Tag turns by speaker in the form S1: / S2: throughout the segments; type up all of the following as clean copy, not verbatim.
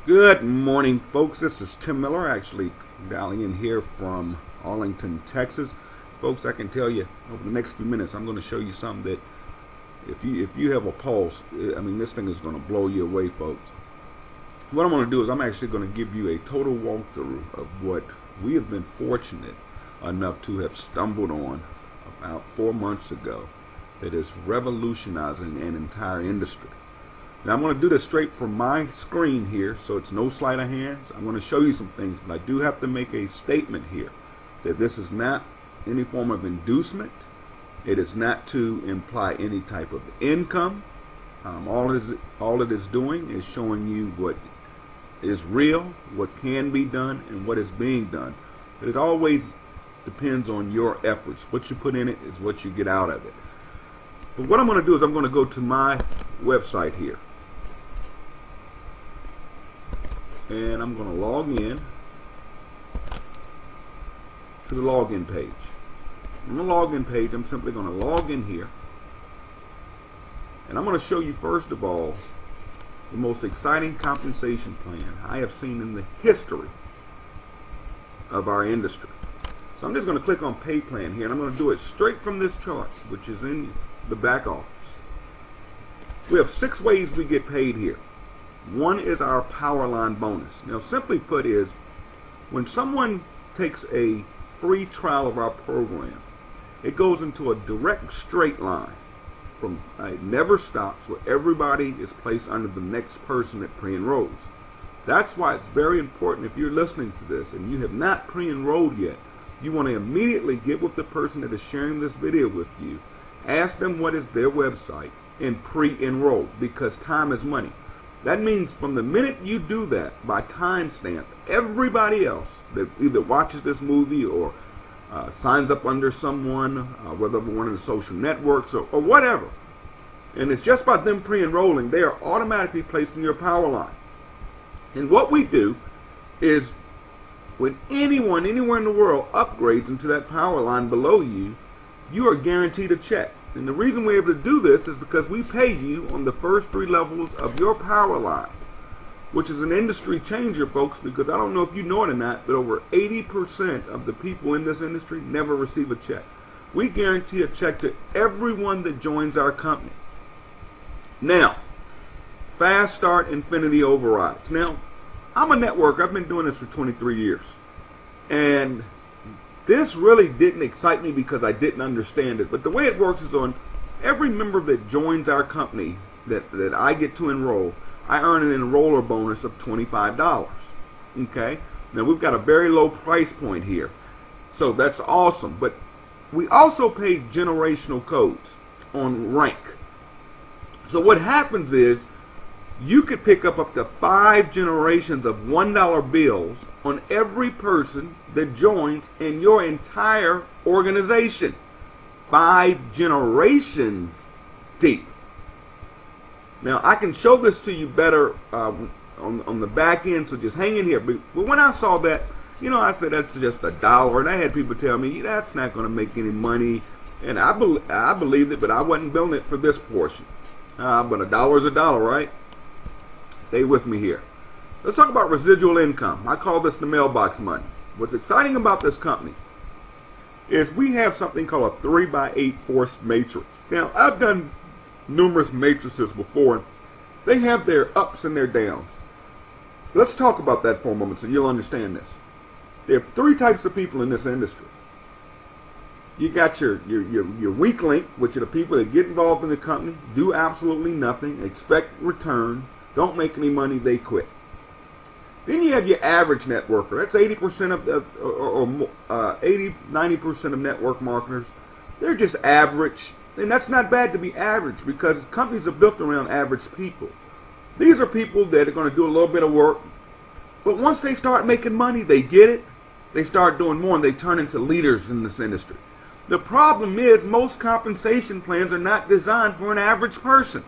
S1: Good morning, folks. This is Tim Miller, actually dialing in here from Arlington, Texas. Folks, I can tell you over the next few minutes, I'm going to show you something that if you have a pulse, I mean, this thing is going to blow you away, folks. What I'm going to do is I'm actually going to give you a total walkthrough of what we have been fortunate enough to have stumbled on about 4 months ago that is revolutionizing an entire industry. Now I'm going to do this straight from my screen here, so it's no sleight of hands. I'm going to show you some things, but I do have to make a statement here that this is not any form of inducement. It is not to imply any type of income. All it is doing is showing you what is real, what can be done, and what is being done. But it always depends on your efforts. What you put in it is what you get out of it. But what I'm going to do is I'm going to go to my website here. And I'm going to log in to the login page. On the login page, I'm simply going to log in here. And I'm going to show you, first of all, the most exciting compensation plan I have seen in the history of our industry. So I'm just going to click on Pay Plan here, and I'm going to do it straight from this chart, which is in the back office. We have 6 ways we get paid here. One is our power line bonus. Now, simply put is, when someone takes a free trial of our program, it goes into a direct straight line. It never stops, where everybody is placed under the next person that pre-enrolls. That's why it's very important, if you're listening to this and you have not pre-enrolled yet, you want to immediately get with the person that is sharing this video with you, ask them what is their website, and pre-enroll, because time is money. That means from the minute you do that, by timestamp, everybody else that either watches this movie or signs up under someone, whether one of the social networks or whatever, and it's just by them pre-enrolling, they are automatically placed in your power line. And what we do is, when anyone anywhere in the world upgrades into that power line below you, you are guaranteed a check. And the reason we're able to do this is because we pay you on the first 3 levels of your power line, which is an industry changer, folks, because I don't know if you know it or not, but over 80% of the people in this industry never receive a check. We guarantee a check to everyone that joins our company. Now, Fast Start Infinity Overrides. Now, I'm a networker. I've been doing this for 23 years. And this really didn't excite me because I didn't understand it. But the way it works is, on every member that joins our company that I get to enroll, I earn an enroller bonus of $25. Okay? Now, we've got a very low price point here. So that's awesome. But we also pay generational codes on rank. So what happens is, you could pick up to 5 generations of $1 bills on every person that joins in your entire organization. 5 generations deep. Now, I can show this to you better on the back end, so just hang in here. But when I saw that, I said, that's just $1. And I had people tell me, that's not going to make any money. And I believed it, but I wasn't building it for this portion. But $1 is $1, right? Stay with me here. Let's talk about residual income. I call this the mailbox money. What's exciting about this company is we have something called a 3x8 forced matrix. Now, I've done numerous matrices before. They have their ups and their downs. Let's talk about that for a moment so you'll understand this. There are 3 types of people in this industry. You got your weak link, which are the people that get involved in the company, do absolutely nothing, expect return, don't make any money, they quit. Then you have your average networker. That's 80% of 90% of network marketers. They're just average, and that's not bad to be average, because companies are built around average people. These are people that are going to do a little bit of work, but once they start making money, they get it, they start doing more, and they turn into leaders in this industry. The problem is, most compensation plans are not designed for an average person.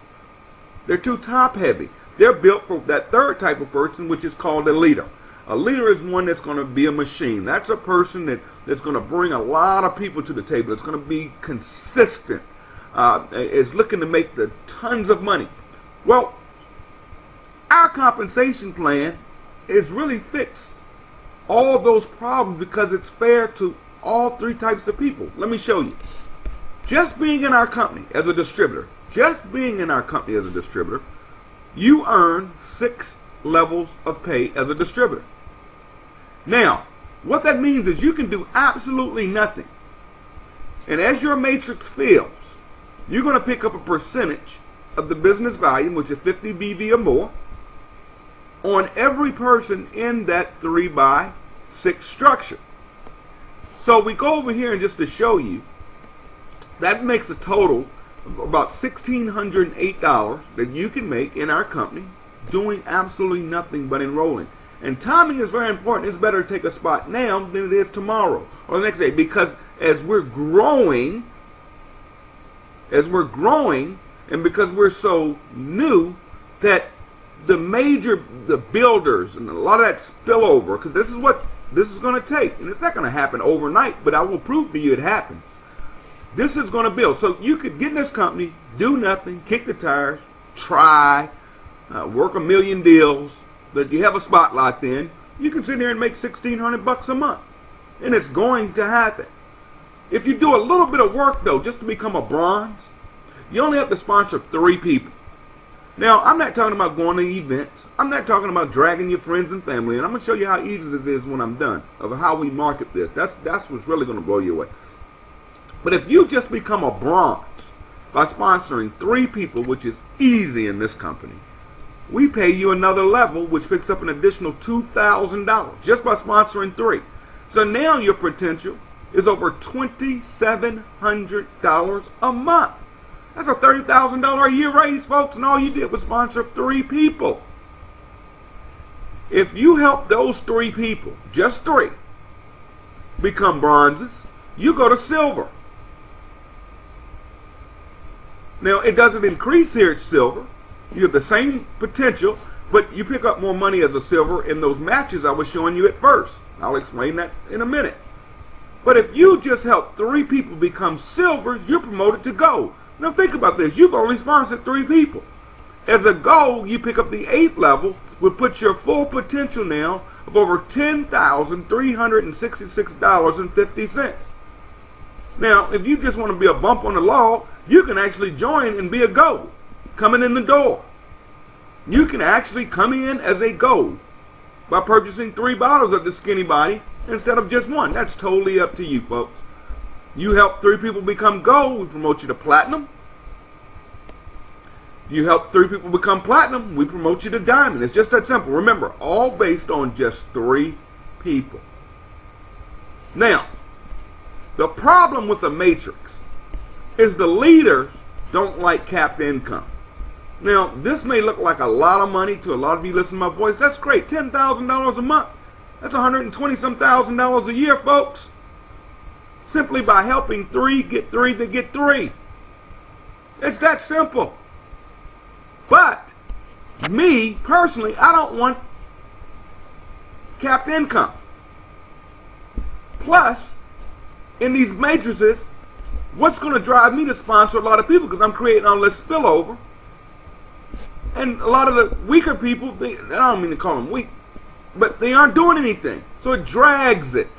S1: They're too top-heavy. They're built for that 3rd type of person, which is called a leader. A leader is one that's going to be a machine. That's a person that's going to bring a lot of people to the table. It's going to be consistent. Is looking to make the tons of money. Well, our compensation plan is really fixed all those problems because it's fair to all three types of people. Let me show you. Just being in our company as a distributor, you earn 6 levels of pay as a distributor. Now, what that means is you can do absolutely nothing. And as your matrix fills, you're going to pick up a percentage of the business volume, which is 50 BV or more, on every person in that 3x6 structure. So we go over here and just to show you, that makes a total of about $1,608 that you can make in our company doing absolutely nothing but enrolling. And timing is very important. It's better to take a spot now than it is tomorrow or the next day, because as we're growing, and because we're so new, that the builders and a lot of that spillover, because this is what this is going to take, and it's not going to happen overnight, but I will prove to you it happens. This is going to build. So you could get in this company, do nothing, kick the tires, try, work a million deals that you have a spot locked in. You can sit here and make $1,600 a month, and it's going to happen. If you do a little bit of work, though, just to become a bronze, you only have to sponsor 3 people. Now, I'm not talking about going to events. I'm not talking about dragging your friends and family. And I'm going to show you how easy this is when I'm done, of how we market this. That's what's really going to blow you away. But if you just become a bronze by sponsoring 3 people, which is easy in this company, we pay you another level, which picks up an additional $2,000 just by sponsoring 3. So now your potential is over $2,700 a month. That's a $30,000 a year raise, folks, and all you did was sponsor 3 people. If you help those 3 people, just 3, become bronzes, you go to silver. Now, it doesn't increase here at silver. You have the same potential, but you pick up more money as a silver in those matches I was showing you at first. I'll explain that in a minute. But if you just help 3 people become silvers, you're promoted to gold. Now think about this. You've only sponsored 3 people. As a gold, you pick up the 8th level, which puts your full potential now of over $10,366.50. Now, if you just want to be a bump on the log, you can actually join and be a gold coming in the door. You can actually come in as a gold by purchasing 3 bottles of the Skinny Body instead of just 1. That's totally up to you, folks. You help 3 people become gold, we promote you to platinum. You help 3 people become platinum, we promote you to diamond. It's just that simple. Remember, all based on just 3 people. Now, the problem with the matrix is the leaders don't like capped income. Now, this may look like a lot of money to a lot of you listening to my voice. That's great. $10,000 a month. That's $120,000 a year, folks. Simply by helping 3 get 3 that get 3. It's that simple. But, me, personally, I don't want capped income. Plus, in these matrices, what's going to drive me to sponsor a lot of people? Because I'm creating all this spillover. And a lot of the weaker people, I don't mean to call them weak, but they aren't doing anything. So it drags it.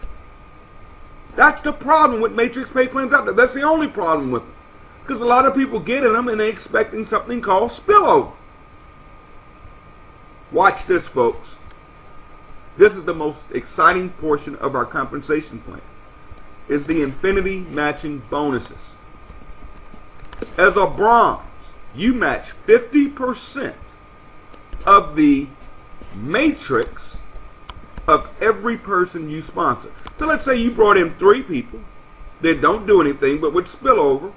S1: That's the problem with matrix pay plans out there. That's the only problem with them. Because a lot of people get in them and they're expecting something called spillover. Watch this, folks. This is the most exciting portion of our compensation plan. Is the infinity matching bonuses. As a bronze, you match 50% of the matrix of every person you sponsor. So let's say you brought in 3 people that don't do anything but would spill over,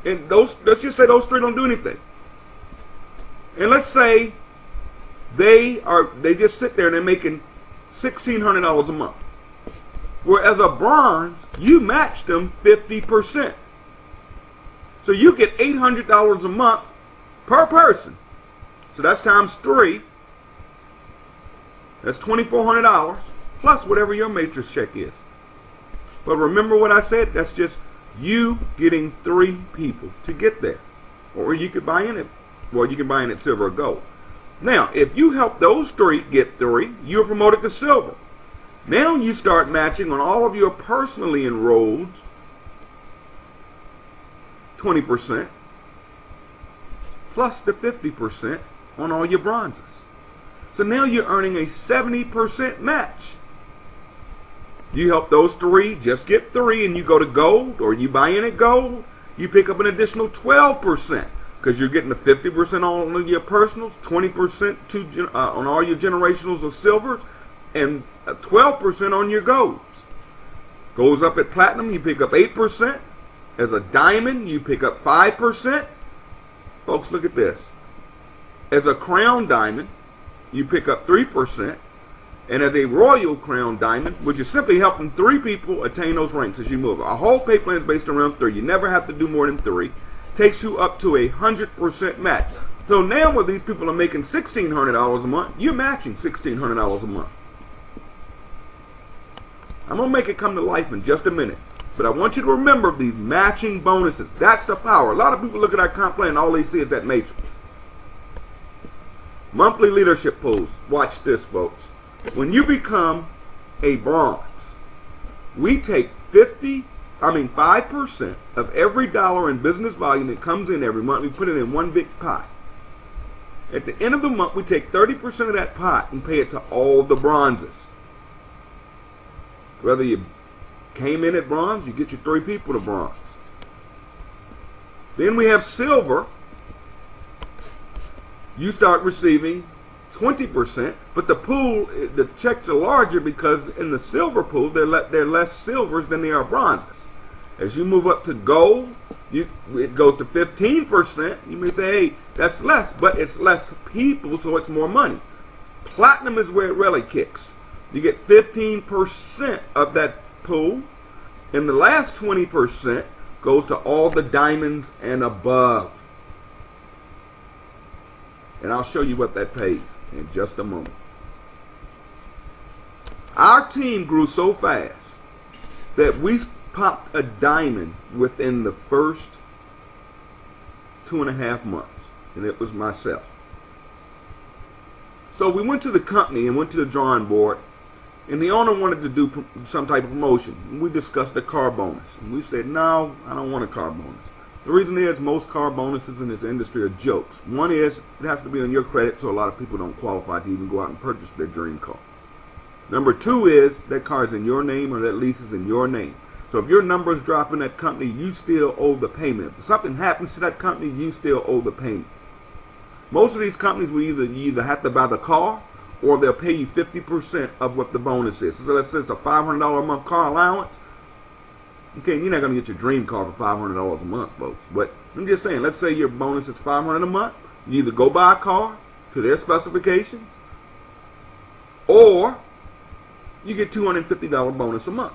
S1: and let's just say those 3 don't do anything. And let's say they just sit there and they're making $1,600 a month. Whereas a bronze, you match them 50%. So you get $800 a month per person. So that's times 3. That's $2,400 plus whatever your matrix check is. But remember what I said? That's just you getting 3 people to get there. Or you could buy in it. Well, you can buy in at silver or gold. Now, if you help those three get 3, you're promoted to silver. Now you start matching on all of your personally enrolled 20% plus the 50% on all your bronzes. So now you're earning a 70% match. You help those 3 just get 3 and you go to gold, or you buy in at gold, you pick up an additional 12% because you're getting the 50% on all of your personals, 20% on all your generationals of silvers, and 12% on your golds. Goes up at platinum, you pick up 8%. As a diamond, you pick up 5%. Folks, look at this. As a crown diamond, you pick up 3%. And as a royal crown diamond, which is simply helping 3 people attain those ranks as you move. Our whole pay plan is based around 3. You never have to do more than 3. Takes you up to 100% match. So now when these people are making $1,600 a month, you're matching $1,600 a month. I'm going to make it come to life in just a minute. But I want you to remember these matching bonuses. That's the power. A lot of people look at our comp plan and all they see is that matrix. Monthly leadership pools. Watch this, folks. When you become a bronze, we take 5% of every dollar in business volume that comes in every month. We put it in one big pot. At the end of the month, we take 30% of that pot and pay it to all the bronzes. Whether you came in at bronze, you get your 3 people to bronze. Then we have silver. You start receiving 20%, but the pool, the checks are larger because in the silver pool, there are less silvers than there are bronzes. As you move up to gold, it goes to 15%. You may say, hey, that's less, but it's less people, so it's more money. Platinum is where it really kicks. You get 15% of that pool, and the last 20% goes to all the diamonds and above. And I'll show you what that pays in just a moment. Our team grew so fast that we popped a diamond within the first 2.5 months, and it was myself. So we went to the company and went to the drawing board, and the owner wanted to do some type of promotion. And we discussed a car bonus, and we said, no, I don't want a car bonus. The reason is most car bonuses in this industry are jokes. One is it has to be on your credit, so a lot of people don't qualify to even go out and purchase their dream car. Number 2 is that car is in your name or that lease is in your name. So if your numbers drop in that company, you still owe the payment. If something happens to that company, you still owe the payment. Most of these companies you either have to buy the car or they'll pay you 50% of what the bonus is. So let's say it's a $500 a month car allowance. Okay, you're not going to get your dream car for $500 a month, folks. But I'm just saying, let's say your bonus is $500 a month. You either go buy a car to their specifications, or you get $250 bonus a month.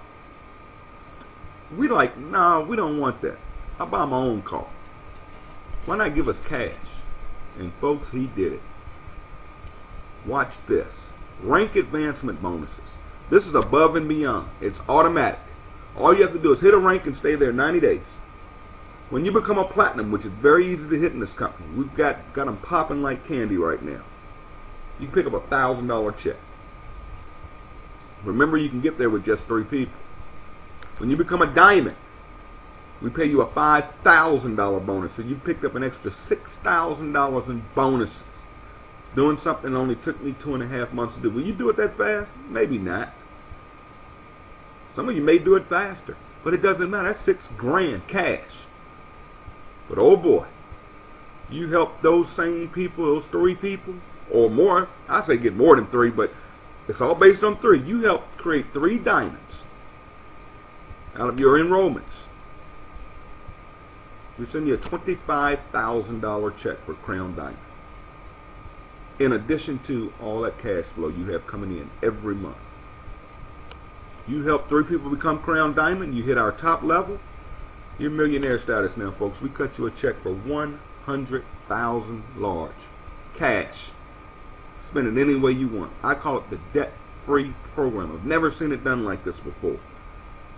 S1: We like, no, we don't want that. I'll buy my own car. Why not give us cash? And folks, he did it. Watch this. Rank advancement bonuses. This is above and beyond. It's automatic. All you have to do is hit a rank and stay there 90 days. When you become a platinum, which is very easy to hit in this company, we've got them popping like candy right now. You can pick up a $1,000 check. Remember, you can get there with just 3 people. When you become a diamond, we pay you a $5,000 bonus. So you picked up an extra $6,000 in bonuses. Doing something that only took me 2.5 months to do. Will you do it that fast? Maybe not. Some of you may do it faster, but it doesn't matter. That's $6,000 cash. But oh boy, you help those same people, those 3 people, or more. I say get more than 3, but it's all based on 3. You help create 3 diamonds out of your enrollments. We send you a $25,000 check for Crown Diamond. In addition to all that cash flow you have coming in every month. You help 3 people become Crown Diamond, you hit our top level, you're millionaire status now, folks. We cut you a check for $100,000 large. Cash. Spend it any way you want. I call it the debt-free program. I've never seen it done like this before.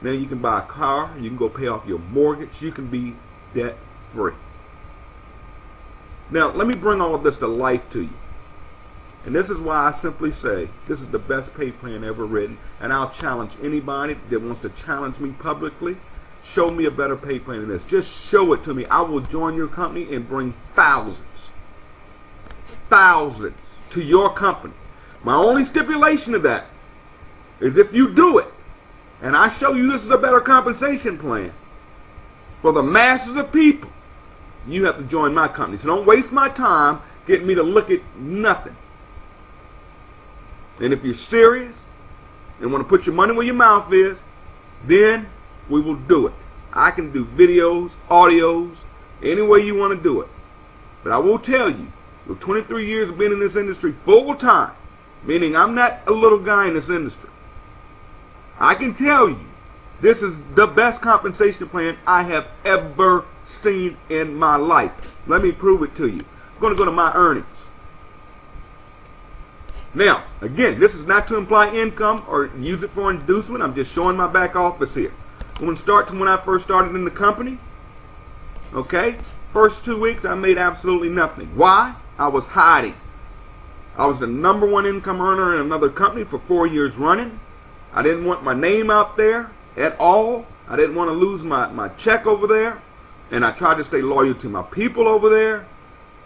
S1: Now you can buy a car, you can go pay off your mortgage, you can be debt-free. Now, let me bring all of this to life to you. And this is why I simply say this is the best pay plan ever written. And I'll challenge anybody that wants to challenge me publicly. Show me a better pay plan than this. Just show it to me. I will join your company and bring thousands to your company. My only stipulation to that is if you do it, and I show you this is a better compensation plan for the masses of people, you have to join my company. So don't waste my time getting me to look at nothing. And if you're serious and want to put your money where your mouth is, then we will do it. I can do videos, audios, any way you want to do it. But I will tell you, with 23 years of being in this industry full time, meaning I'm not a little guy in this industry, I can tell you this is the best compensation plan I have ever seen in my life. Let me prove it to you. I'm going to go to my earnings. Now, again, this is not to imply income or use it for inducement. I'm just showing my back office here. When I first started in the company, okay, first 2 weeks I made absolutely nothing. Why? I was hiding. I was the #1 income earner in another company for 4 years running. I didn't want my name out there at all. I didn't want to lose my check over there. And I tried to stay loyal to my people over there.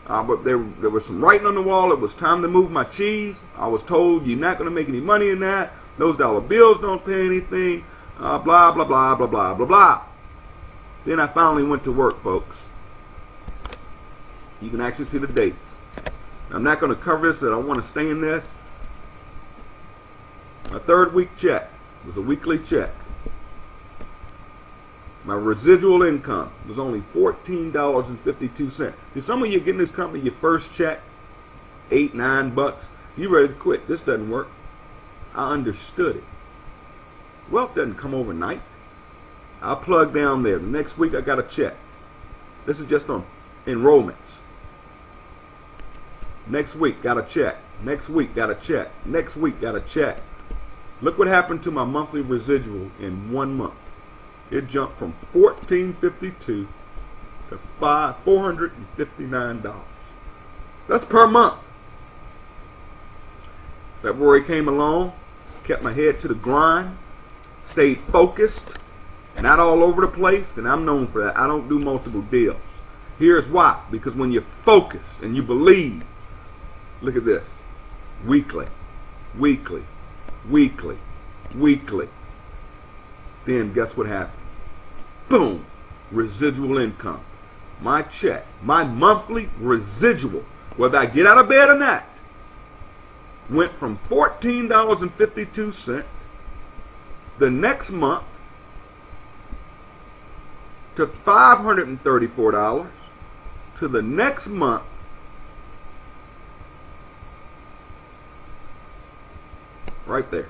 S1: But there was some writing on the wall. It was time to move my cheese. I was told, you're not going to make any money in that. Those dollar bills don't pay anything. Blah, blah, blah, blah, blah, blah, blah. Then I finally went to work, folks. You can actually see the dates. I'm not going to cover this, I don't want to stay in this. My 3rd week check was a weekly check. My residual income was only $14.52. See, some of you get in this company your first check, $8, $9. You ready to quit. This doesn't work. I understood it. Wealth doesn't come overnight. I plug down there. The next week I got a check. This is just on enrollments. Next week got a check. Next week got a check. Next week got a check. Look what happened to my monthly residual in 1 month. It jumped from $14.52 to $459. That's per month. February came along, kept my head to the grind, stayed focused, not all over the place, and I'm known for that. I don't do multiple deals. Here's why. Because when you're focused and you believe, look at this, weekly, weekly, weekly, weekly, then guess what happened? Boom, residual income. My check, my monthly residual, whether I get out of bed or not, went from $14.52 the next month to $534 to the next month right there.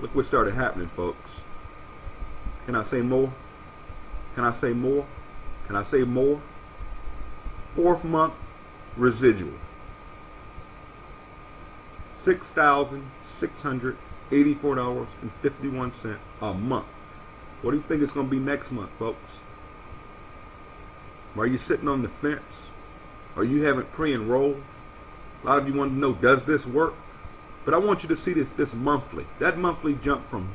S1: Look what started happening, folks. Can I say more? Can I say more? Can I say more? 4th month residual. $6,684.51 a month. What do you think it's going to be next month, folks? Are you sitting on the fence? Or you haven't pre-enrolled? A lot of you want to know, does this work? But I want you to see this monthly. That monthly jumped from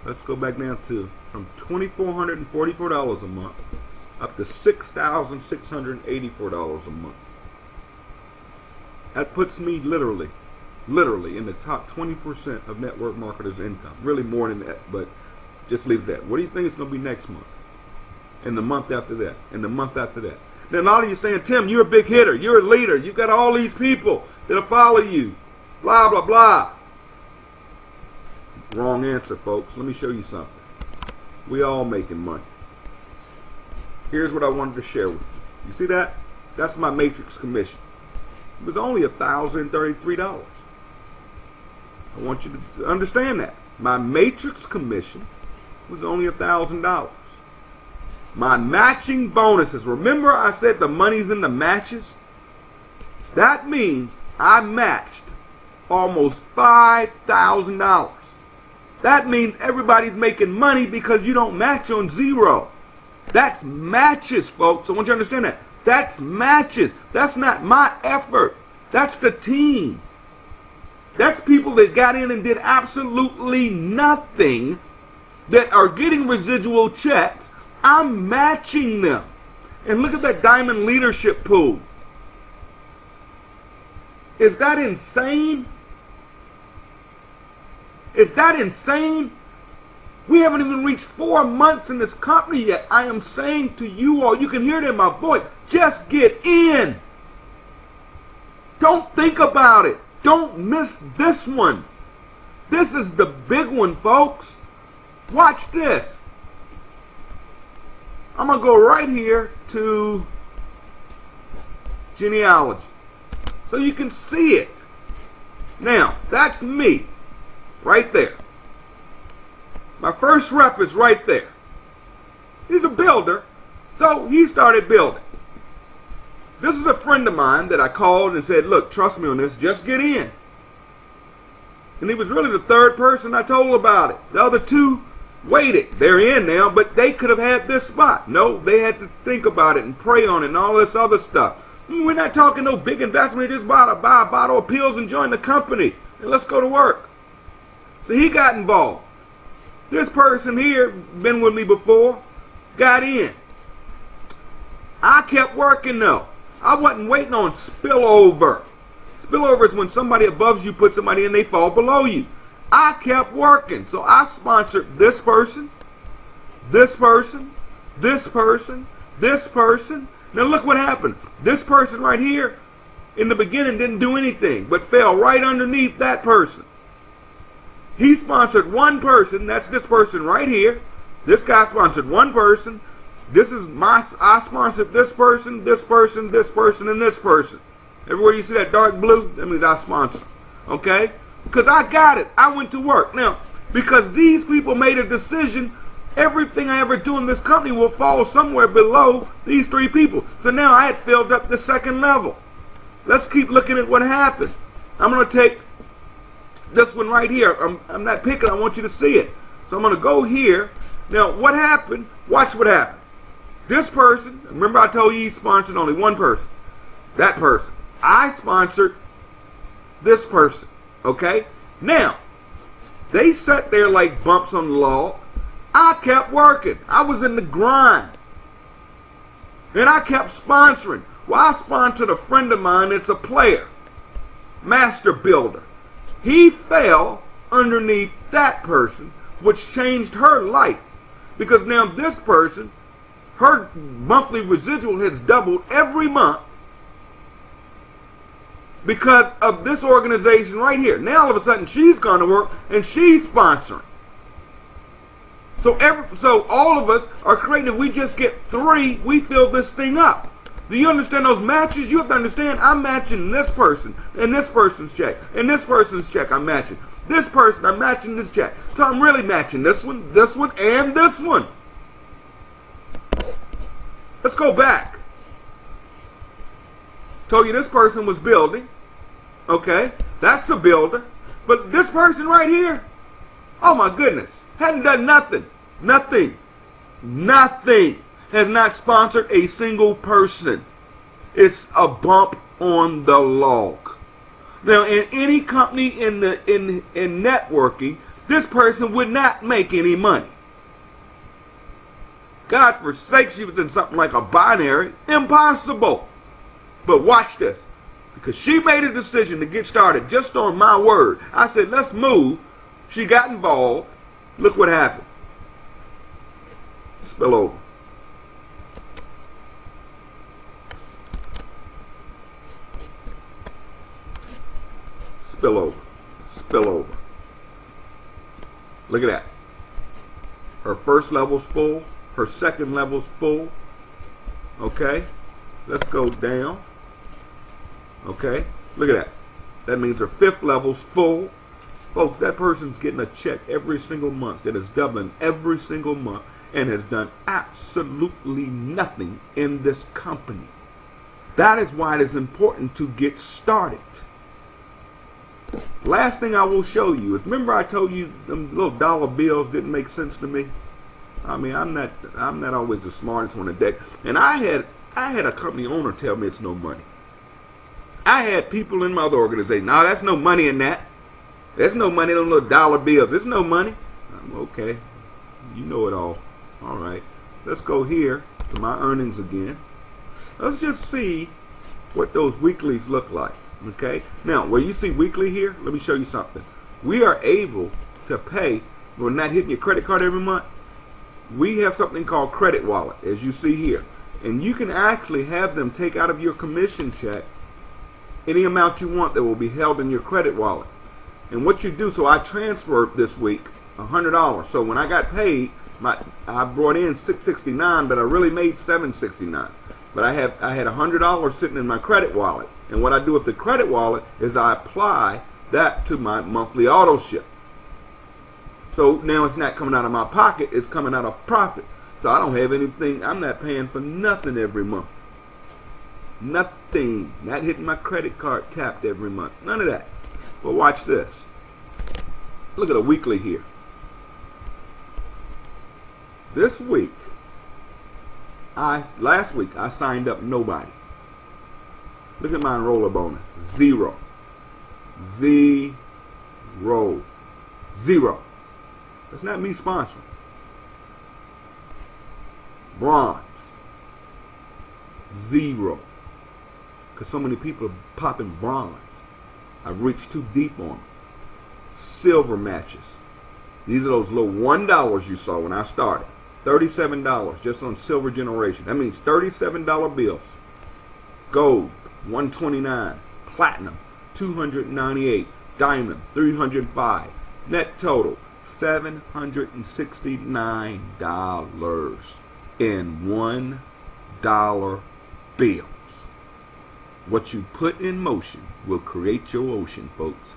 S1: let's go back down to from $2,444 a month up to $6,684 a month. That puts me literally in the top 20% of network marketers' income. Really more than that, but just leave that. What do you think it's going to be next month? And the month after that? And the month after that? Now, a lot of you saying, Tim, you're a big hitter. You're a leader. You've got all these people that'll follow you. Blah, blah, blah. Wrong answer, folks. Let me show you something. We all making money. Here's what I wanted to share with you. You see that? That's my matrix commission. It was only $1,033. I want you to understand that. My matrix commission was only $1,000. My matching bonuses. Remember I said the money's in the matches? That means I matched almost $5,000. That means everybody's making money because you don't match on zero. That's matches, folks. I want you to understand that. That's matches. That's not my effort. That's the team. That's people that got in and did absolutely nothing that are getting residual checks. I'm matching them. And look at that diamond leadership pool. Is that insane? Is that insane? We haven't even reached 4 months in this company yet. I am saying to you all, you can hear it in my voice, just get in. Don't think about it. Don't miss this one. This is the big one, folks. Watch this. I'm going to go right here to genealogy so you can see it. Now, that's me right there. My first rep is right there. He's a builder, so he started building. This is a friend of mine that I called and said, look, trust me on this, just get in. And he was really the third person I told about it. The other two waited. They're in now, but they could have had this spot. No, they had to think about it and pray on it and all this other stuff. We're not talking no big investment. Just buy a bottle of pills and join the company. And let's go to work. So he got involved. This person here, been with me before, got in. I kept working though. I wasn't waiting on spillover. Spillover is when somebody above you puts somebody in, they fall below you. I kept working. So I sponsored this person, this person, this person, this person. Now look what happened. This person right here in the beginning didn't do anything, but fell right underneath that person. He sponsored one person. That's this person right here. This guy sponsored one person. I sponsored this person, this person, this person, and this person. Everywhere you see that dark blue, that means I sponsored. Okay? Because I got it. I went to work. Now, because these people made a decision, everything I ever do in this company will fall somewhere below these three people. So now I had filled up the second level. Let's keep looking at what happened. I'm going to take this one right here. I'm not picking. I want you to see it. So I'm going to go here. Now, what happened? Watch what happened. This person, remember I told you he sponsored only one person. That person. I sponsored this person. Okay? Now, they sat there like bumps on the log. I kept working. I was in the grind. And I kept sponsoring. Well, I sponsored a friend of mine that's a player. Master builder. He fell underneath that person, which changed her life. Because now this person, her monthly residual has doubled every month because of this organization right here. Now all of a sudden she's gone to work and she's sponsoring. So all of us are creating, if we just get 3, we fill this thing up. Do you understand those matches? You have to understand I'm matching this person and this person's check and this person's check I'm matching. This person, I'm matching this check. So I'm really matching this one, and this one. Let's go back. Told you this person was building. Okay, that's a builder. But this person right here, oh my goodness, hadn't done nothing. Nothing. Has not sponsored a single person. It's a bump on the log. Now, in any company in networking, this person would not make any money. God forsakes you within something like a binary. Impossible. But watch this. Because she made a decision to get started just on my word. I said, let's move. She got involved. Look what happened. Spill over. Spill over. Spill over. Look at that. Her first level's full. Her second level's full. Okay. Let's go down. Okay. Look at that. That means her fifth level's full. Folks, that person's getting a check every single month that is doubling every single month and has done absolutely nothing in this company. That is why it is important to get started. Last thing I will show you is, remember I told you them little dollar bills didn't make sense to me? I mean, I'm not always the smartest on the deck. And I had I had a company owner tell me it's no money. I had people in my other organization, no, that's no money in that. There's no money in those little dollar bills. There's no money. I'm okay. You know it all. All right. Let's go here to my earnings again. Let's just see what those weeklies look like. Okay. Now, where you see weekly here, let me show you something. We are able to pay. We're not hitting your credit card every month. We have something called Credit Wallet, as you see here. And you can actually have them take out of your commission check any amount you want that will be held in your credit wallet. And what you do, so I transferred this week $100. So when I got paid, I brought in $669, but I really made $769. But I had $100 sitting in my credit wallet. And what I do with the credit wallet is I apply that to my monthly auto ship. So now it's not coming out of my pocket, it's coming out of profit. So I don't have anything, I'm not paying for nothing every month. Nothing. Not hitting my credit card tapped every month. None of that. Well, watch this. Look at a weekly here. This week, last week, I signed up nobody. Look at my enroller bonus. Zero. Zero. Zero. That's not me sponsoring. Bronze. Zero. Because so many people are popping bronze. I've reached too deep on them. Silver matches. These are those little $1 you saw when I started. $37 just on Silver Generation. That means $37 bills. Gold, $129. Platinum, $298. Diamond, $305. Net total, $769 in $1 bills. What you put in motion will create your ocean, folks.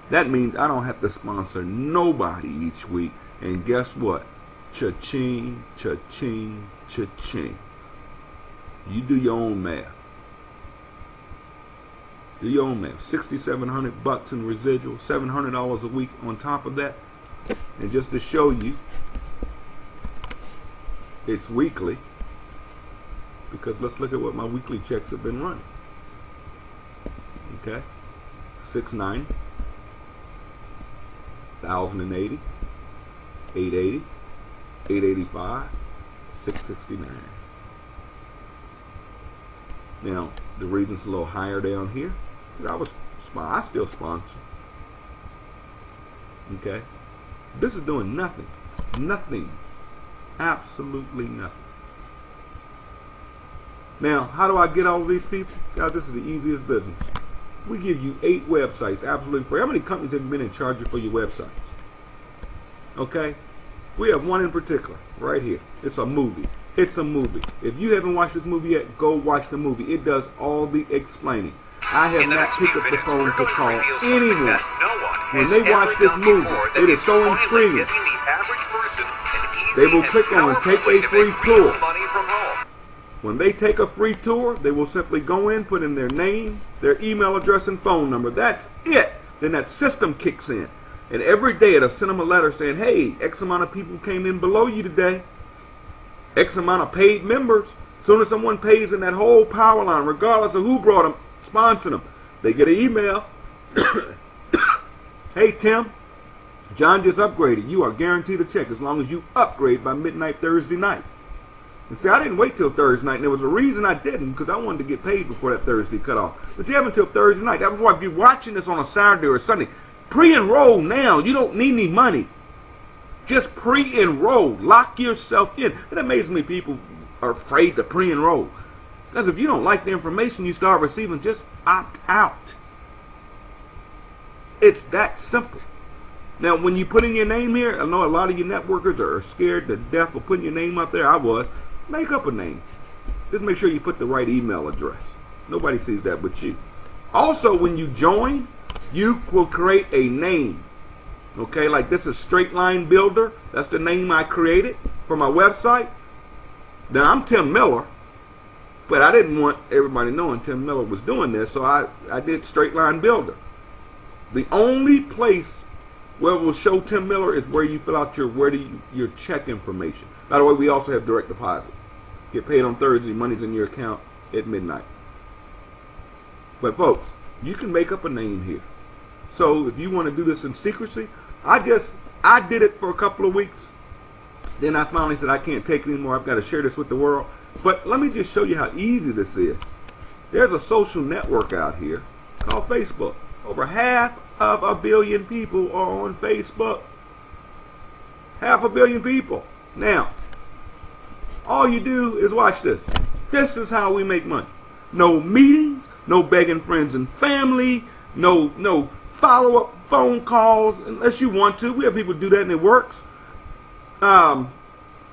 S1: That means I don't have to sponsor nobody each week. And guess what? Cha-ching, cha-ching, cha-ching. You do your own math. Do your own math. $6,700 in residual, $700 a week on top of that. And just to show you, it's weekly. Because let's look at what my weekly checks have been running. Okay, 690, 1,080, 880, 885, 669. Now the reason it's a little higher down here is I still sponsor. Okay, this is doing nothing, absolutely nothing. Now, how do I get all of these people? Guys, this is the easiest business. We give you 8 websites absolutely free. How many companies have you been in charge of for your websites? Okay? We have one in particular, right here. It's a movie. It's a movie. If you haven't watched this movie yet, go watch the movie. It does all the explaining. I have not picked up the phone to call anyone. When they watch this movie, it is so intriguing. They will click on Take a Free Tour. When they take a free tour, they will simply go in, put in their name, their email address, and phone number. That's it. Then that system kicks in. And every day it'll send them a letter saying, hey, X amount of people came in below you today. X amount of paid members. As soon as someone pays in that whole power line, regardless of who brought them, sponsor them, they get an email. Hey, Tim, John just upgraded. You are guaranteed a check as long as you upgrade by midnight Thursday night. And see, I didn't wait till Thursday night, and there was a reason I didn't, because I wanted to get paid before that Thursday cut off. But you have until Thursday night. That was why if you're watching this on a Saturday or Sunday, pre-enroll now. You don't need any money. Just pre-enroll. Lock yourself in. It amazes me people are afraid to pre-enroll. Because if you don't like the information you start receiving, just opt out. It's that simple. Now, when you put in your name here, I know a lot of you networkers are scared to death of putting your name up there. I was. Make up a name. Just make sure you put the right email address. Nobody sees that but you. Also, when you join, you will create a name. Okay, like this is Straight Line Builder. That's the name I created for my website. Now, I'm Tim Miller, but I didn't want everybody knowing Tim Miller was doing this, so I did Straight Line Builder. The only place where we'll show Tim Miller is where you fill out your check information. By the way, we also have direct deposit. Get paid on Thursday, money's in your account at midnight. But folks, you can make up a name here. So if you want to do this in secrecy, I did it for a couple of weeks. Then I finally said I can't take it anymore. I've got to share this with the world. But let me just show you how easy this is. There's a social network out here called Facebook. Over 500 million people are on Facebook. 500 million people. Now, all you do is watch this. This is how we make money. No meetings, no begging friends and family, no follow-up phone calls unless you want to. We have people do that and it works.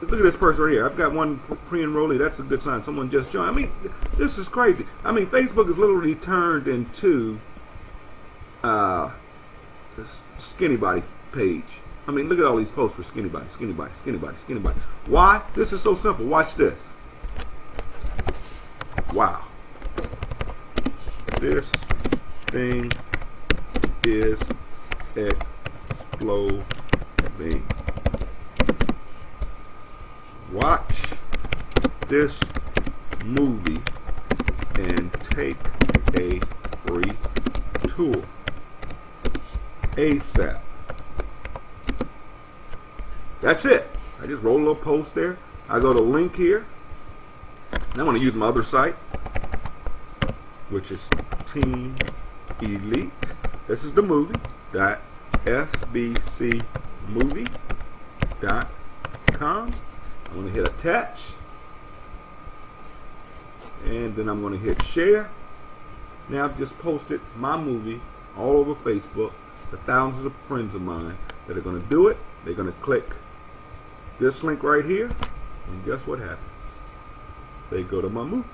S1: Look at this person right here. I've got one pre-enrollee. That's a good sign. Someone just joined. I mean, this is crazy. I mean, Facebook is literally turned into this Skinny Body page. I mean, look at all these posts for Skinny Body, Skinny Body, Skinny Body, Skinny Body. Why? This is so simple. Watch this. Wow. This thing is exploding. Watch this movie and take a free tour ASAP. That's it. I just roll a little post there. I go to link here. And I want to use my other site, which is Team Elite. This is the movie. .sbcmovie.com. I'm going to hit attach, and then I'm going to hit share. Now I've just posted my movie all over Facebook to thousands of friends of mine that are going to do it. They're going to click this link right here, and guess what happens? They go to my movie.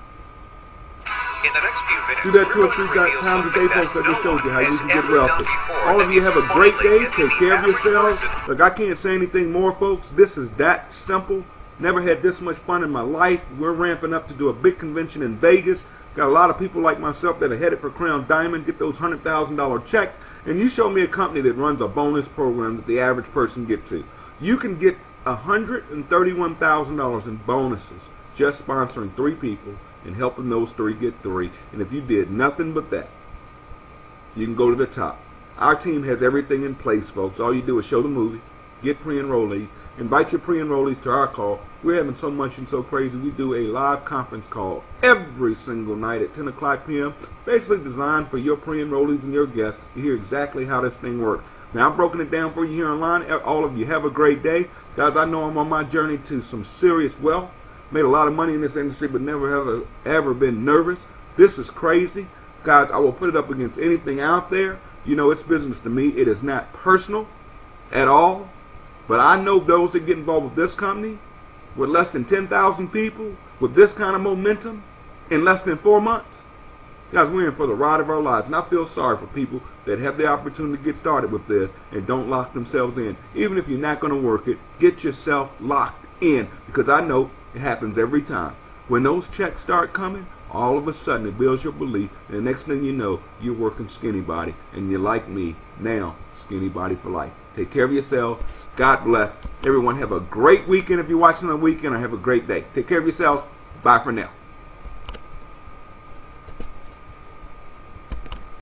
S2: In the next few minutes,
S1: do that 2 or 3 times a day, folks. I just showed you how you can get wealthy. All of you have a great day. Take care of yourselves. Look, I can't say anything more, folks. This is that simple. Never had this much fun in my life. We're ramping up to do a big convention in Vegas. Got a lot of people like myself that are headed for Crown Diamond, get those $100,000 checks. And you show me a company that runs a bonus program that the average person gets to. You can get $131,000 in bonuses just sponsoring 3 people and helping those 3 get 3. And if you did nothing but that, you can go to the top. Our team has everything in place, folks. All you do is show the movie, get pre-enrollees, invite your pre-enrollees to our call. We're having so much and so crazy. We do a live conference call every single night at 10 o'clock p.m. Basically designed for your pre-enrollees and your guests to hear exactly how this thing works. Now, I've broken it down for you here online. All of you have a great day. Guys, I know I'm on my journey to some serious wealth. Made a lot of money in this industry, but never have ever been nervous. This is crazy. Guys, I will put it up against anything out there. You know, it's business to me. It is not personal at all. But I know those that get involved with this company, with less than 10,000 people, with this kind of momentum, in less than 4 months. Guys, we're in for the ride of our lives. And I feel sorry for people that have the opportunity to get started with this and don't lock themselves in. Even if you're not going to work it, get yourself locked in. Because I know it happens every time. When those checks start coming, all of a sudden it builds your belief. And the next thing you know, you're working Skinny Body. And you're like me, now, Skinny Body for life. Take care of yourself. God bless. Everyone have a great weekend if you're watching on the weekend, or have a great day. Take care of yourselves. Bye for now.